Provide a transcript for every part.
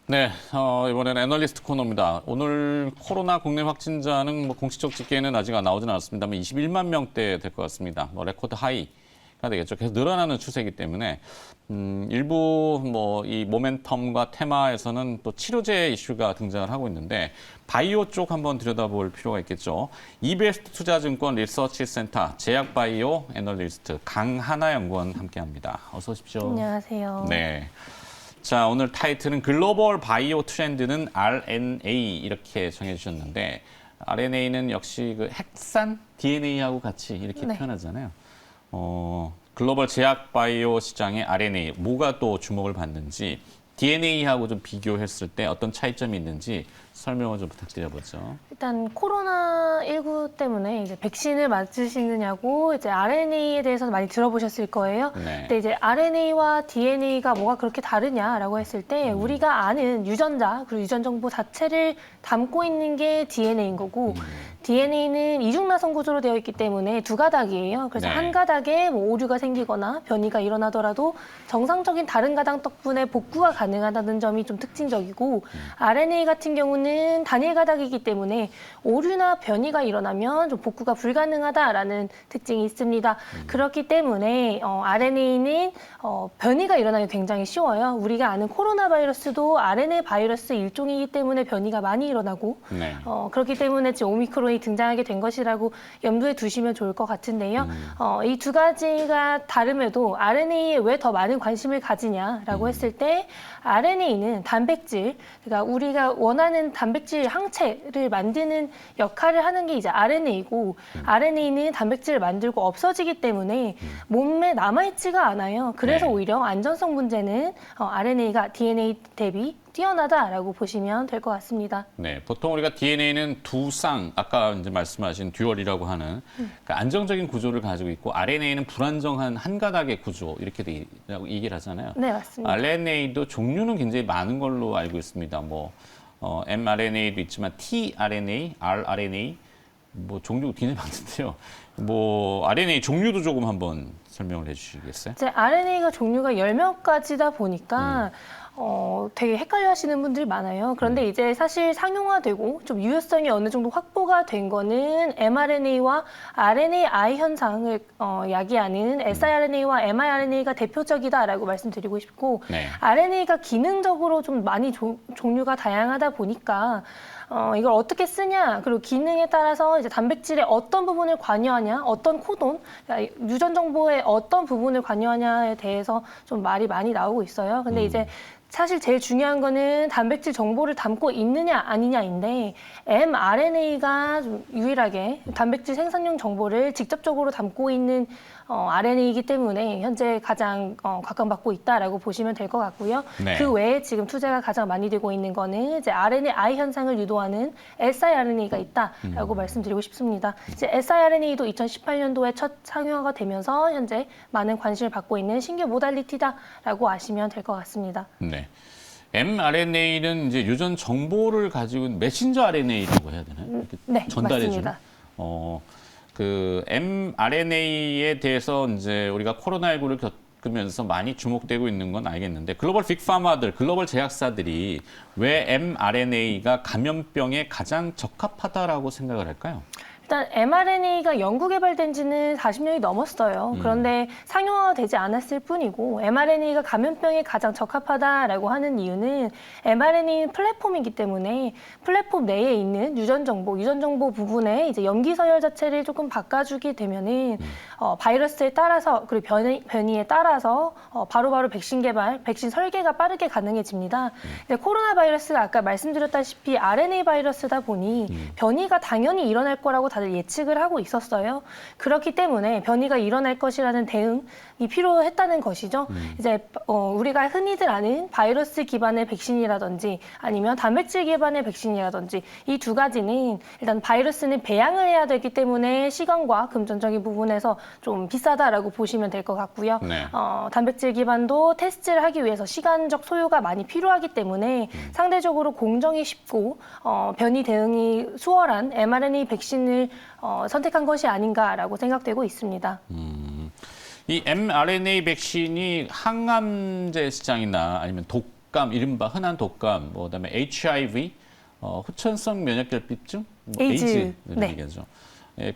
네, 이번에는 애널리스트 코너입니다. 오늘 코로나 국내 확진자는 공식적 집계는 아직 나오지는 않았습니다만 21만 명대 될 것 같습니다. 레코드 하이가 되겠죠. 계속 늘어나는 추세이기 때문에 일부 이 모멘텀과 테마에서는 또 치료제 이슈가 등장을 하고 있는데 바이오 쪽 한번 들여다볼 필요가 있겠죠. 이베스트 투자증권 리서치 센터 제약바이오 애널리스트 강하나 연구원 함께합니다. 어서 오십시오. 안녕하세요. 네. 자, 오늘 타이틀은 글로벌 바이오 트렌드는 RNA 이렇게 정해주셨는데 RNA는 역시 그 핵산 DNA하고 같이 이렇게 네. 표현하잖아요. 글로벌 제약 바이오 시장의 RNA 뭐가 또 주목을 받는지 DNA하고 좀 비교했을 때 어떤 차이점이 있는지 설명을 좀 부탁드려보죠. 일단 코로나19 때문에 이제 백신을 맞으시느냐고 이제 RNA에 대해서 많이 들어보셨을 거예요. 네. 근데 이제 RNA와 DNA가 뭐가 그렇게 다르냐라고 했을 때 우리가 아는 유전자 그리고 유전 정보 자체를 담고 있는 게 DNA인 거고 DNA는 이중나선 구조로 되어 있기 때문에 두 가닥이에요. 그래서 네. 한 가닥에 오류가 생기거나 변이가 일어나더라도 정상적인 다른 가닥 덕분에 복구가 가능하다는 점이 좀 특징적이고 RNA 같은 경우는 단일 가닥이기 때문에 오류나 변이가 일어나면 좀 복구가 불가능하다라는 특징이 있습니다. 그렇기 때문에 RNA는 변이가 일어나기 굉장히 쉬워요. 우리가 아는 코로나 바이러스도 RNA 바이러스 일종이기 때문에 변이가 많이 일어나고 네. 그렇기 때문에 지금 오미크론이 등장하게 된 것이라고 염두에 두시면 좋을 것 같은데요. 이 두 가지가 다름에도 RNA에 왜 더 많은 관심을 가지냐라고 했을 때 RNA는 단백질, 그러니까 우리가 원하는 단백질 항체를 만드는 역할을 하는 게 이제 RNA이고 RNA는 단백질을 만들고 없어지기 때문에 몸에 남아있지가 않아요. 그래서 네. 오히려 안전성 문제는 RNA가 DNA 대비 뛰어나다라고 보시면 될 것 같습니다. 네, 보통 우리가 DNA는 두 쌍, 아까 이제 말씀하신 듀얼이라고 하는 그러니까 안정적인 구조를 가지고 있고 RNA는 불안정한 한 가닥의 구조 이렇게 얘기를 하잖아요. 네, 맞습니다. RNA도 종류는 굉장히 많은 걸로 알고 있습니다. mRNA도 있지만 tRNA, rRNA 종류가 굉장히 많은데요. RNA 종류도 조금 한번 설명을 해주시겠어요? 이제 RNA가 종류가 10몇 가지다 보니까 되게 헷갈려 하시는 분들이 많아요. 그런데 이제 사실 상용화되고 좀 유효성이 어느 정도 확보가 된 거는 mRNA와 RNAi 현상을 야기하는 siRNA와 mRNA가 대표적이다라고 말씀드리고 싶고 네. RNA가 기능적으로 좀 많이 종류가 다양하다 보니까 이걸 어떻게 쓰냐, 그리고 기능에 따라서 이제 단백질의 어떤 부분을 관여하냐, 어떤 코돈, 그러니까 유전 정보의 어떤 부분을 관여하냐에 대해서 좀 말이 많이 나오고 있어요. 근데 이제 사실 제일 중요한 거는 단백질 정보를 담고 있느냐 아니냐인데 mRNA가 좀 유일하게 단백질 생산용 정보를 직접적으로 담고 있는 RNA이기 때문에 현재 가장 각광받고 있다라고 보시면 될 것 같고요. 네. 그 외에 지금 투자가 가장 많이 되고 있는 거는 이제 RNAi 현상을 유도하는 siRNA가 있다라고 말씀드리고 싶습니다. 이제 siRNA도 2018년도에 첫 상용화가 되면서 현재 많은 관심을 받고 있는 신규 모달리티다라고 아시면 될 것 같습니다. 네. mRNA는 이제 유전 정보를 가지고 있는 메신저 RNA라고 해야 되나요? 이렇게 네, 전달해주는. 맞습니다. 그 mRNA에 대해서 이제 우리가 코로나19를 겪으면서 많이 주목되고 있는 건 알겠는데 글로벌 빅파마들, 글로벌 제약사들이 왜 mRNA가 감염병에 가장 적합하다라고 생각을 할까요? 일단 mRNA가 연구 개발된 지는 40년이 넘었어요. 그런데 상용화가 되지 않았을 뿐이고 mRNA가 감염병에 가장 적합하다라고 하는 이유는 mRNA는 플랫폼이기 때문에 플랫폼 내에 있는 유전 정보 부분에 이제 염기 서열 자체를 조금 바꿔주게 되면은 바이러스에 따라서 그리고 변이에 따라서 바로바로 백신 개발, 백신 설계가 빠르게 가능해집니다. 근데 코로나 바이러스가 아까 말씀드렸다시피 RNA 바이러스다 보니 변이가 당연히 일어날 거라고 다들 예측을 하고 있었어요. 그렇기 때문에 변이가 일어날 것이라는 대응이 필요했다는 것이죠. 이제 우리가 흔히들 아는 바이러스 기반의 백신이라든지 아니면 단백질 기반의 백신이라든지 이 두 가지는 일단 바이러스는 배양을 해야 되기 때문에 시간과 금전적인 부분에서 좀 비싸다라고 보시면 될 것 같고요. 네. 단백질 기반도 테스트를 하기 위해서 시간적 소요가 많이 필요하기 때문에 상대적으로 공정이 쉽고 변이 대응이 수월한 mRNA 백신을 선택한 것이 아닌가라고 생각되고 있습니다. 이 mRNA 백신이 항암제 시장이나 아니면 독감 독감, 이른바 흔한 독감, 뭐 그다음에 HIV, 후천성 면역결핍증, 에이즈. 에이즈를 얘기하죠.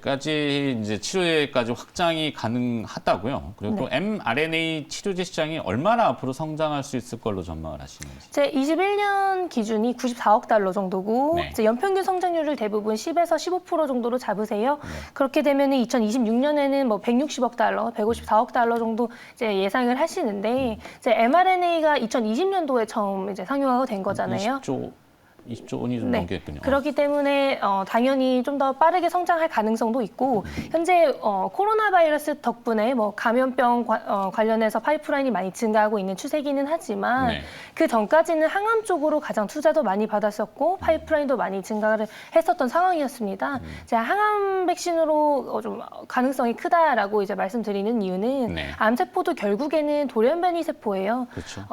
까지 이제 치료제까지 확장이 가능하다고요. 그리고 또 mRNA 치료제 시장이 얼마나 앞으로 성장할 수 있을 걸로 전망을 하시는지. 제 21년 기준이 94억 달러 정도고 네. 이제 연평균 성장률을 대부분 10에서 15% 정도로 잡으세요. 그렇게 되면 2026년에는 뭐 160억 달러, 154억 달러 정도 이제 예상을 하시는데 이제 mRNA가 2020년도에 처음 이제 상용화가 된 거잖아요. 20조 원이 좀 넘겠군요. 그렇기 때문에 당연히 좀 더 빠르게 성장할 가능성도 있고 현재 코로나 바이러스 덕분에 뭐 감염병 관련해서 파이프라인이 많이 증가하고 있는 추세기는 하지만 네. 그 전까지는 항암 쪽으로 가장 투자도 많이 받았었고 파이프라인도 많이 증가를 했었던 상황이었습니다. 제가 항암 백신으로 좀 가능성이 크다라고 이제 말씀드리는 이유는 네. 암세포도 결국에는 돌연변이 세포예요. 그렇죠.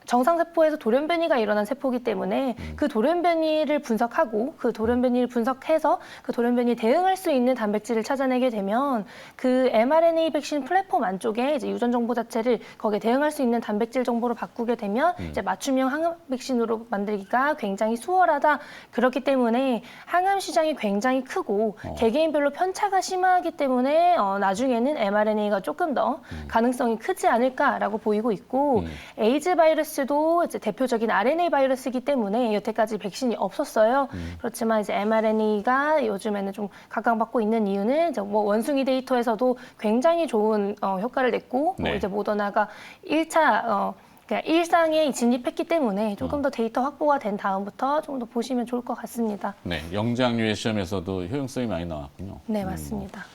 정상세포에서 돌연변이가 일어난 세포이기 때문에 그 돌연변이를 분석하고 그 돌연변이를 분석해서 그 돌연변이에 대응할 수 있는 단백질을 찾아내게 되면 그 mRNA 백신 플랫폼 안쪽에 이제 유전 정보 자체를 거기에 대응할 수 있는 단백질 정보로 바꾸게 되면 이제 맞춤형 항암 백신으로 만들기가 굉장히 수월하다. 그렇기 때문에 항암 시장이 굉장히 크고 개개인별로 편차가 심하기 때문에 나중에는 mRNA가 조금 더 가능성이 크지 않을까라고 보이고 있고 에이즈 바이러스도 이제 대표적인 RNA 바이러스이기 때문에 여태까지 백신이 없었어요. 그렇지만 이제 mRNA가 요즘에는 좀 각광받고 있는 이유는 이제 뭐 원숭이 데이터에서도 굉장히 좋은 효과를 냈고 네. 뭐 이제 모더나가 1차 그러니까 일상에 진입했기 때문에 조금 더 데이터 확보가 된 다음부터 좀 더 보시면 좋을 것 같습니다. 네, 영장류의 시험에서도 효용성이 많이 나왔군요. 네, 맞습니다.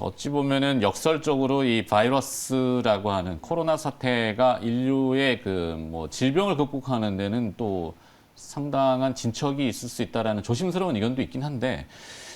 어찌 보면은 역설적으로 이 바이러스라고 하는 코로나 사태가 인류의 그 뭐 질병을 극복하는 데는 또 상당한 진척이 있을 수 있다라는 조심스러운 의견도 있긴 한데,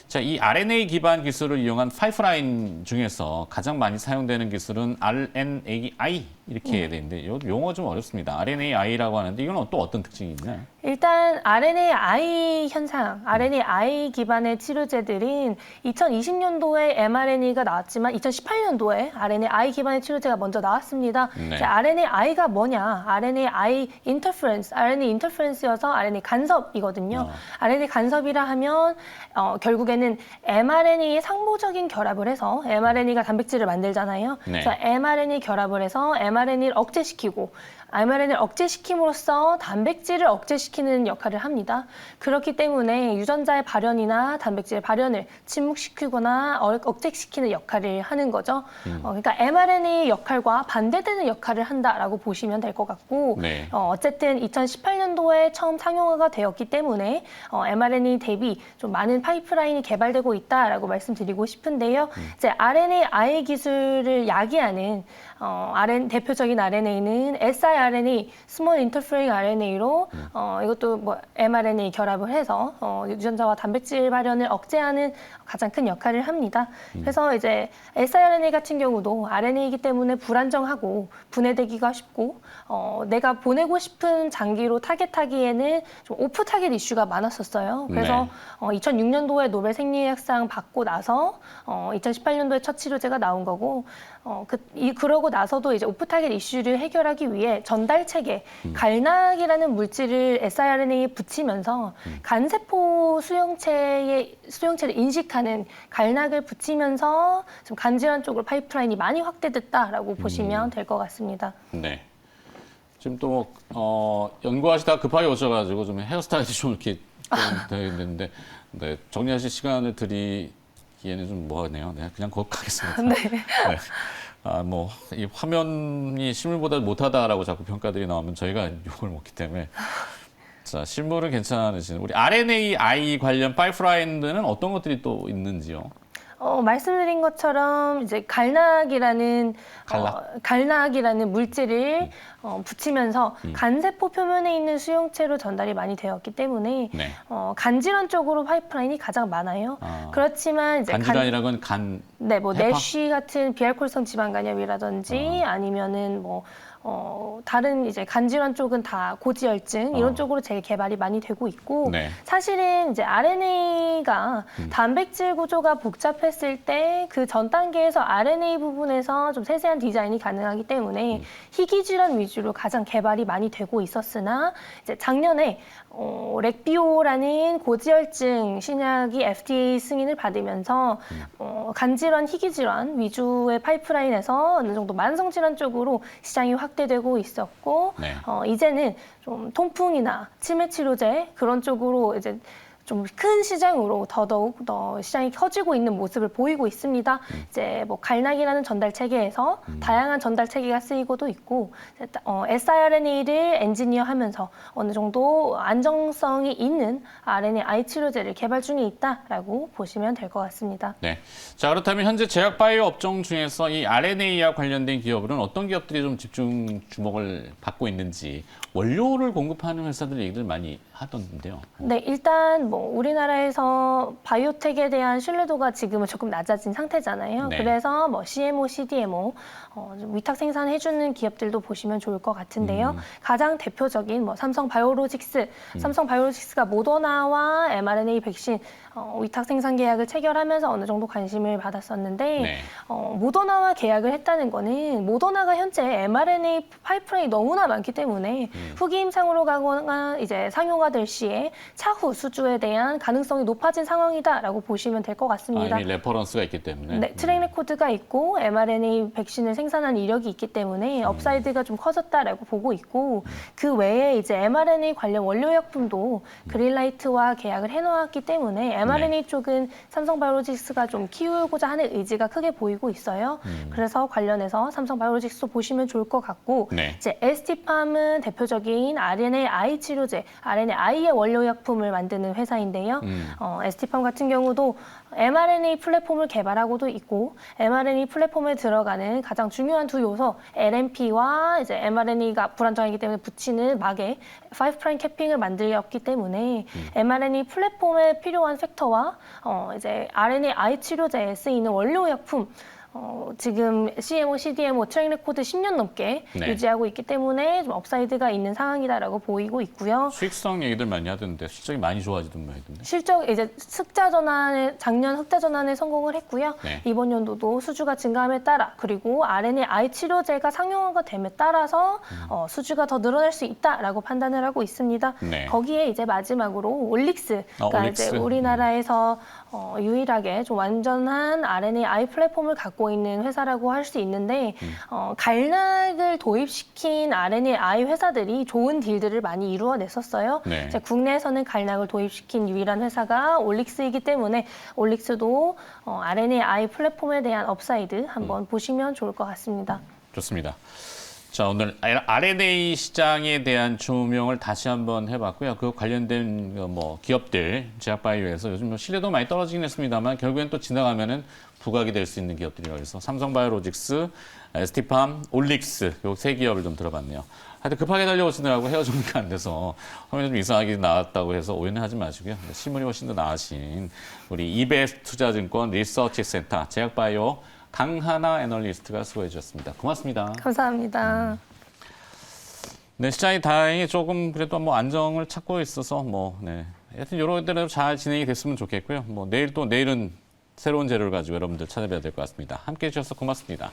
자, 이 RNA 기반 기술을 이용한 파이프라인 중에서 가장 많이 사용되는 기술은 RNAi 이렇게 돼 있는데, 이 용어 좀 어렵습니다. RNAi라고 하는데 이건 또 어떤 특징이 있나요? 일단 RNAi 현상, RNAi 기반의 치료제들은 2020년도에 mRNA가 나왔지만 2018년도에 RNAi 기반의 치료제가 먼저 나왔습니다. 네. RNAi가 뭐냐? RNAi 인터퍼런스, RNA 인터퍼런스여서 RNA 간섭이거든요. RNA 간섭이라 하면 결국에는 mRNA의 상호적인 결합을 해서 mRNA가 단백질을 만들잖아요. 네. 그래서 mRNA 결합을 해서 mRNA를 억제시키고 mRNA를 억제시킴으로써 단백질을 억제시키는 역할을 합니다. 그렇기 때문에 유전자의 발현이나 단백질의 발현을 침묵시키거나 억제시키는 역할을 하는 거죠. 그러니까 mRNA의 역할과 반대되는 역할을 한다라고 보시면 될 것 같고 네. 어쨌든 2018년도에 처음 상용화가 되었기 때문에 mRNA 대비 좀 많은 파이프라인이 개발되고 있다라고 말씀드리고 싶은데요. 이제 RNAi 기술을 야기하는 대표적인 RNA는 siRNA, Small Interfering RNA로 이것도 뭐 mRNA 결합을 해서 유전자와 단백질 발현을 억제하는 가장 큰 역할을 합니다. 그래서 이제 siRNA 같은 경우도 RNA이기 때문에 불안정하고 분해되기가 쉽고 내가 보내고 싶은 장기로 타겟하기에는 좀 오프 타겟 이슈가 많았었어요. 그래서 2006년도에 노벨 생리학상 받고 나서 2018년도에 첫 치료제가 나온 거고 그러고 나서도 이제 오프 타겟 이슈를 해결하기 위해 전달 체계, 갈락이라는 물질을 siRNA에 붙이면서 간세포 수용체를 인식하는 갈락을 붙이면서 좀 간질환 쪽으로 파이프라인이 많이 확대됐다라고 보시면 될 것 같습니다. 네. 지금 또 연구하시다가 급하게 오셔가지고 좀 헤어스타일이 좀 이렇게 되는데 네, 정리하실 시간을 드리기에는 좀 뭐하네요. 네, 그냥 거기 가겠습니다. 네. 네. 뭐 이 화면이 실물보다 못하다라고 자꾸 평가들이 나오면 저희가 욕을 먹기 때문에 자, 실물은 괜찮으신 우리 RNAi 관련 파이프라인들은 어떤 것들이 또 있는지요? 말씀드린 것처럼 이제 갈락이라는 갈락이라는 물질을 붙이면서 간세포 표면에 있는 수용체로 전달이 많이 되었기 때문에 네. 간질환 쪽으로 파이프라인이 가장 많아요. 그렇지만 이제 간질환이라는 건 간. 네, 뭐 해파? 내쉬 같은 비알코올성 지방간염이라든지 아니면은 뭐 다른 이제 간질환 쪽은 다 고지혈증 이런 쪽으로 재개발이 많이 되고 있고 네. 사실은 이제 RNA가 단백질 구조가 복잡했을 때 그 전 단계에서 RNA 부분에서 좀 세세한 디자인이 가능하기 때문에 희귀 질환 위주로 가장 개발이 많이 되고 있었으나 이제 작년에 렉비오라는 고지혈증 신약이 FDA 승인을 받으면서 간질환, 희귀 질환 위주의 파이프라인에서 어느 정도 만성 질환 쪽으로 시장이 확대되고 있었고 네. 이제는 좀 통풍이나 치매 치료제 그런 쪽으로 이제 좀 큰 시장으로 더더욱 더 시장이 커지고 있는 모습을 보이고 있습니다. 이제 뭐 갈락이라는 전달 체계에서 다양한 전달 체계가 쓰이고도 있고 siRNA를 엔지니어하면서 어느 정도 안정성이 있는 RNAi 치료제를 개발 중에 있다라고 보시면 될 것 같습니다. 네. 자, 그렇다면 현재 제약바이오 업종 중에서 이 RNA와 관련된 기업은 어떤 기업들이 좀 집중 주목을 받고 있는지 원료를 공급하는 회사들 얘기들 많이 하던데요. 네, 일단 뭐 우리나라에서 바이오텍에 대한 신뢰도가 지금은 조금 낮아진 상태잖아요. 네. 그래서 뭐 CMO, CDMO 좀 위탁 생산해주는 기업들도 보시면 좋을 것 같은데요. 가장 대표적인 뭐 삼성바이오로직스가 모더나와 mRNA 백신 위탁 생산 계약을 체결하면서 어느 정도 관심을 받았었는데 네. 모더나와 계약을 했다는 거는 모더나가 현재 mRNA 파이프라인이 너무나 많기 때문에 후기임상으로 가거나 이제 상용화 될 시에 차후 수주에 대한 가능성이 높아진 상황이다라고 보시면 될 것 같습니다. 이미 레퍼런스가 있기 때문에. 네, 트랙 레코드가 있고 mRNA 백신을 생산한 이력이 있기 때문에 업사이드가 좀 커졌다라고 보고 있고 그 외에 이제 mRNA 관련 원료약품도 그린라이트와 계약을 해놓았기 때문에 mRNA 쪽은 삼성바이오로직스가 좀 키우고자 하는 의지가 크게 보이고 있어요. 그래서 관련해서 삼성바이오로직스도 보시면 좋을 것 같고 네. 이제 ST팜은 대표적인 RNAi 치료제, RNAi의 원료약품을 만드는 회사인데요. ST팜 같은 경우도 mRNA 플랫폼을 개발하고도 있고 mRNA 플랫폼에 들어가는 가장 중요한 두 요소 LNP와 이제 mRNA가 불안정하기 때문에 붙이는 막에 5' 캐핑을 만들었기 때문에 mRNA 플랫폼에 필요한 팩터와 이제 RNAi 치료제에 쓰이는 원료약품 지금 CMO, CDMO 트랙 레코드 10년 넘게 네. 유지하고 있기 때문에 좀 업사이드가 있는 상황이다라고 보이고 있고요. 수익성 얘기들 많이 하던데 실적이 많이 좋아지던 모양이던데. 실적 이제 작년 흑자 전환에 성공을 했고요. 네. 이번 연도도 수주가 증가함에 따라 그리고 RNAi 치료제가 상용화가 됨에 따라서 수주가 더 늘어날 수 있다라고 판단을 하고 있습니다. 네. 거기에 이제 마지막으로 올릭스가 올릭스. 이제 우리나라에서 유일하게 좀 완전한 RNAi 플랫폼을 갖고 있는 회사라고 할 수 있는데 갈락을 도입시킨 RNAi 회사들이 좋은 딜들을 많이 이루어냈었어요. 네. 이제 국내에서는 갈락을 도입시킨 유일한 회사가 올릭스이기 때문에 올릭스도 RNAi 플랫폼에 대한 업사이드 한번 보시면 좋을 것 같습니다. 좋습니다. 자, 오늘 RNA 시장에 대한 조명을 다시 한번 해봤고요. 그 관련된 뭐 기업들, 제약바이오에서 요즘 뭐 신뢰도 많이 떨어지긴 했습니다만 결국엔 또 지나가면은 부각이 될 수 있는 기업들이라고 해서 삼성바이오로직스, ST팜, 올릭스 요 세 기업을 좀 들어봤네요. 하여튼 급하게 달려오시느라고 헤어 정리가 안 돼서 화면이 좀 이상하게 나왔다고 해서 오해는 하지 마시고요. 실물이 훨씬 더 나으신 우리 이베스 투자증권 리서치 센터 제약바이오 강하나 애널리스트가 수고해 주셨습니다. 고맙습니다. 감사합니다. 네, 시장이 다행히 조금 그래도 뭐 안정을 찾고 있어서 네. 하여튼 이런 대로 잘 진행이 됐으면 좋겠고요. 내일은 새로운 재료를 가지고 여러분들 찾아뵈야 될 것 같습니다. 함께 해주셔서 고맙습니다.